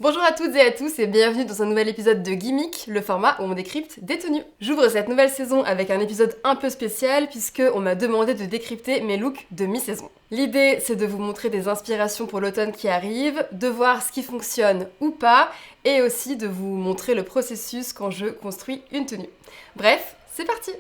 Bonjour à toutes et à tous et bienvenue dans un nouvel épisode de Gimmick, le format où on décrypte des tenues. J'ouvre cette nouvelle saison avec un épisode un peu spécial puisque on m'a demandé de décrypter mes looks de mi-saison. L'idée c'est de vous montrer des inspirations pour l'automne qui arrive, de voir ce qui fonctionne ou pas et aussi de vous montrer le processus quand je construis une tenue. Bref, c'est parti!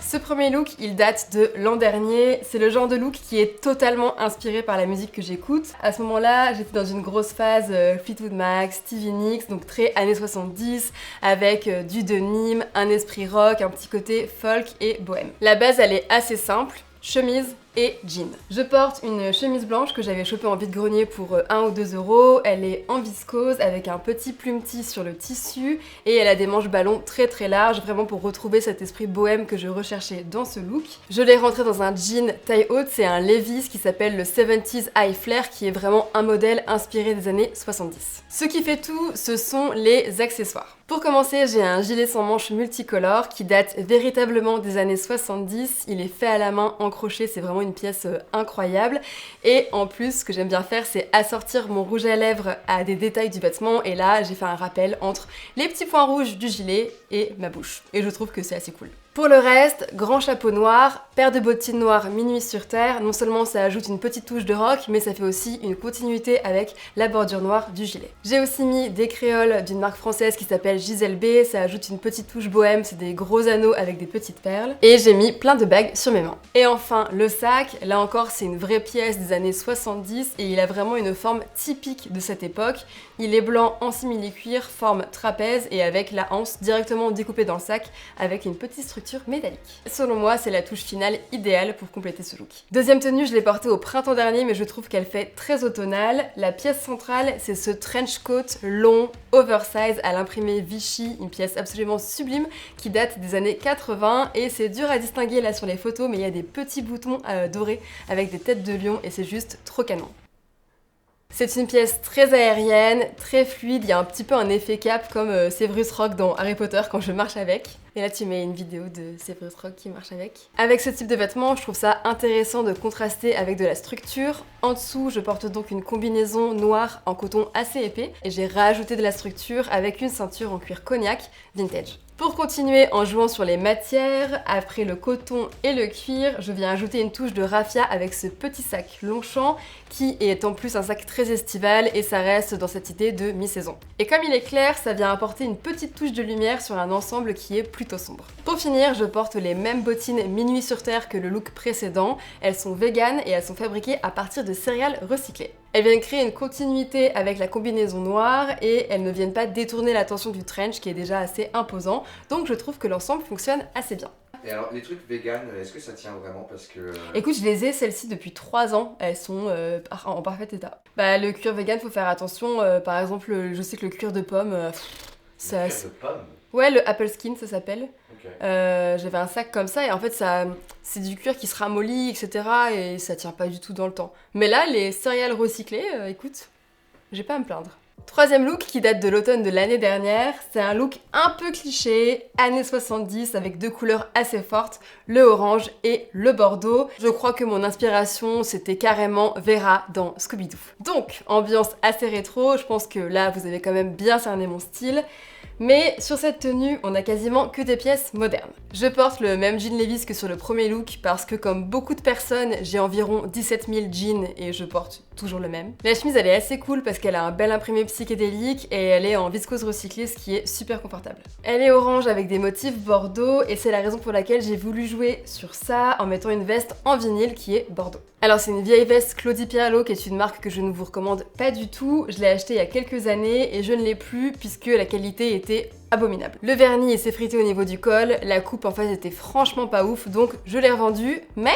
Ce premier look, il date de l'an dernier. C'est le genre de look qui est totalement inspiré par la musique que j'écoute. À ce moment-là, j'étais dans une grosse phase Fleetwood Mac, Stevie Nicks, donc très années 70, avec du denim, un esprit rock, un petit côté folk et bohème. La base, elle est assez simple, chemise et jean. Je porte une chemise blanche que j'avais chopée en vide-grenier pour 1 ou 2 euros. Elle est en viscose avec un petit plumetis sur le tissu et elle a des manches ballons très très larges, vraiment pour retrouver cet esprit bohème que je recherchais dans ce look. Je l'ai rentré dans un jean taille haute, c'est un Levi's qui s'appelle le 70s High Flare qui est vraiment un modèle inspiré des années 70. Ce qui fait tout, ce sont les accessoires. Pour commencer, j'ai un gilet sans manches multicolore qui date véritablement des années 70. Il est fait à la main, en crochet, c'est vraiment une pièce incroyable. Et en plus, ce que j'aime bien faire, c'est assortir mon rouge à lèvres à des détails du vêtement. Et là, j'ai fait un rappel entre les petits points rouges du gilet et ma bouche. Et je trouve que c'est assez cool. Pour le reste, grand chapeau noir, paire de bottines noires minuit sur terre. Non seulement ça ajoute une petite touche de rock, mais ça fait aussi une continuité avec la bordure noire du gilet. J'ai aussi mis des créoles d'une marque française qui s'appelle Giselle B. Ça ajoute une petite touche bohème, c'est des gros anneaux avec des petites perles. Et j'ai mis plein de bagues sur mes mains. Et enfin, le sac. Là encore, c'est une vraie pièce des années 70 et il a vraiment une forme typique de cette époque. Il est blanc en simili-cuir, forme trapèze et avec la anse directement découpée dans le sac avec une petite structure métallique. Selon moi, c'est la touche finale idéale pour compléter ce look. Deuxième tenue, je l'ai portée au printemps dernier, mais je trouve qu'elle fait très automnale. La pièce centrale, c'est ce trench coat long, oversize à l'imprimé Vichy, une pièce absolument sublime qui date des années 80 et c'est dur à distinguer là sur les photos, mais il y a des petits boutons dorés avec des têtes de lion et c'est juste trop canon. C'est une pièce très aérienne, très fluide, il y a un petit peu un effet cap comme Severus Rogue dans Harry Potter quand je marche avec. Et là tu mets une vidéo de Severus Rogue qui marche avec. Avec ce type de vêtements, je trouve ça intéressant de contraster avec de la structure. En dessous, je porte donc une combinaison noire en coton assez épais et j'ai rajouté de la structure avec une ceinture en cuir cognac vintage. Pour continuer en jouant sur les matières, après le coton et le cuir, je viens ajouter une touche de raffia avec ce petit sac Longchamp qui est en plus un sac très estival et ça reste dans cette idée de mi-saison. Et comme il est clair, ça vient apporter une petite touche de lumière sur un ensemble qui est plutôt sombre. Pour finir, je porte les mêmes bottines minuit sur terre que le look précédent. Elles sont véganes et elles sont fabriquées à partir de céréales recyclées. Elles viennent créer une continuité avec la combinaison noire et elles ne viennent pas détourner l'attention du trench qui est déjà assez imposant. Donc je trouve que l'ensemble fonctionne assez bien. Et alors, les trucs vegan, est-ce que ça tient vraiment parce que... Écoute, je les ai celles-ci depuis 3 ans, elles sont en parfait état. Bah le cuir vegan, faut faire attention, par exemple, je sais que le cuir de pomme, ça... Le cuir de pomme? Ouais, le apple skin ça s'appelle. Ok. J'avais un sac comme ça et en fait c'est du cuir qui se ramollit, etc. et ça tient pas du tout dans le temps. Mais là, les céréales recyclées, écoute, j'ai pas à me plaindre. Troisième look qui date de l'automne de l'année dernière, c'est un look un peu cliché, années 70 avec 2 couleurs assez fortes, le orange et le bordeaux. Je crois que mon inspiration c'était carrément Vera dans Scooby-Doo. Donc, ambiance assez rétro, je pense que là vous avez quand même bien cerné mon style. Mais sur cette tenue, on a quasiment que des pièces modernes. Je porte le même jean Levi's que sur le premier look parce que comme beaucoup de personnes, j'ai environ 17 000 jeans et je porte toujours le même. La chemise elle est assez cool parce qu'elle a un bel imprimé psychédélique et elle est en viscose recyclée, ce qui est super confortable. Elle est orange avec des motifs bordeaux et c'est la raison pour laquelle j'ai voulu jouer sur ça en mettant une veste en vinyle qui est bordeaux. Alors c'est une vieille veste Claudie Pierlot qui est une marque que je ne vous recommande pas du tout. Je l'ai achetée il y a quelques années et je ne l'ai plus puisque la qualité était abominable. Le vernis s'est frité au niveau du col, la coupe en face était franchement pas ouf donc je l'ai revendue, mais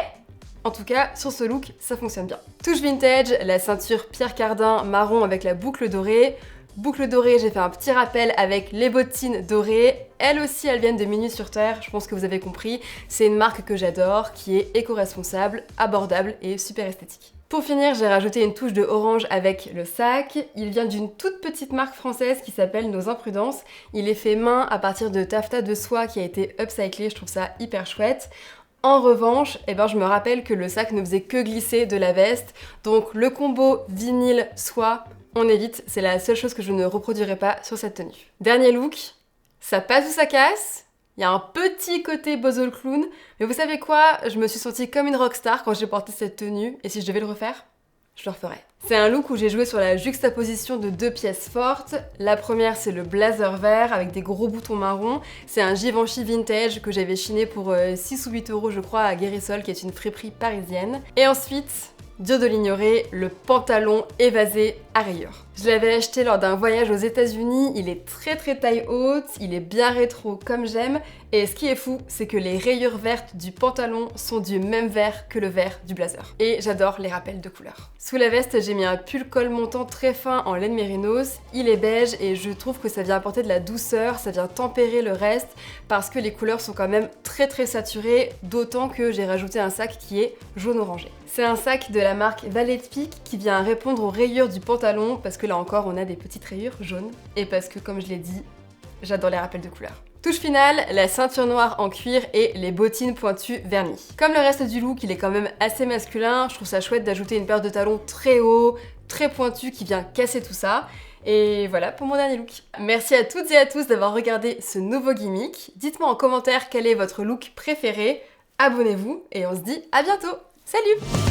en tout cas, sur ce look, ça fonctionne bien. Touche vintage, la ceinture Pierre Cardin marron avec la boucle dorée. Boucle dorée, j'ai fait un petit rappel avec les bottines dorées. Elles aussi, elles viennent de Minuit sur Terre, je pense que vous avez compris. C'est une marque que j'adore, qui est éco-responsable, abordable et super esthétique. Pour finir, j'ai rajouté une touche de orange avec le sac. Il vient d'une toute petite marque française qui s'appelle Nos Imprudences. Il est fait main à partir de taffetas de soie qui a été upcyclé, je trouve ça hyper chouette. En revanche, je me rappelle que le sac ne faisait que glisser de la veste, donc le combo vinyle-soie, on évite, c'est la seule chose que je ne reproduirai pas sur cette tenue. Dernier look, ça passe ou ça casse. Il y a un petit côté Buzz le clown, mais vous savez quoi? Je me suis sentie comme une rockstar quand j'ai porté cette tenue, et si je devais le refaire, je le referais. C'est un look où j'ai joué sur la juxtaposition de deux pièces fortes. La première, c'est le blazer vert avec des gros boutons marrons. C'est un Givenchy vintage que j'avais chiné pour 6 ou 8 euros, je crois, à Guérisol, qui est une friperie parisienne. Et ensuite, dur de l'ignorer, le pantalon évasé à rayures. Je l'avais acheté lors d'un voyage aux États-Unis, il est très taille haute, il est bien rétro comme j'aime, et ce qui est fou, c'est que les rayures vertes du pantalon sont du même vert que le vert du blazer. Et j'adore les rappels de couleurs. Sous la veste, j'ai mis un pull col montant très fin en laine mérinos, il est beige et je trouve que ça vient apporter de la douceur, ça vient tempérer le reste, parce que les couleurs sont quand même très saturées, d'autant que j'ai rajouté un sac qui est jaune-orangé. C'est un sac de la marque Valet Peak qui vient répondre aux rayures du pantalon, parce que là encore on a des petites rayures jaunes, et parce que comme je l'ai dit, j'adore les rappels de couleurs. Touche finale, la ceinture noire en cuir et les bottines pointues vernies. Comme le reste du look, il est quand même assez masculin, je trouve ça chouette d'ajouter une paire de talons très haut, très pointu qui vient casser tout ça. Et voilà pour mon dernier look. Merci à toutes et à tous d'avoir regardé ce nouveau gimmick. Dites-moi en commentaire quel est votre look préféré, abonnez-vous et on se dit à bientôt. Salut!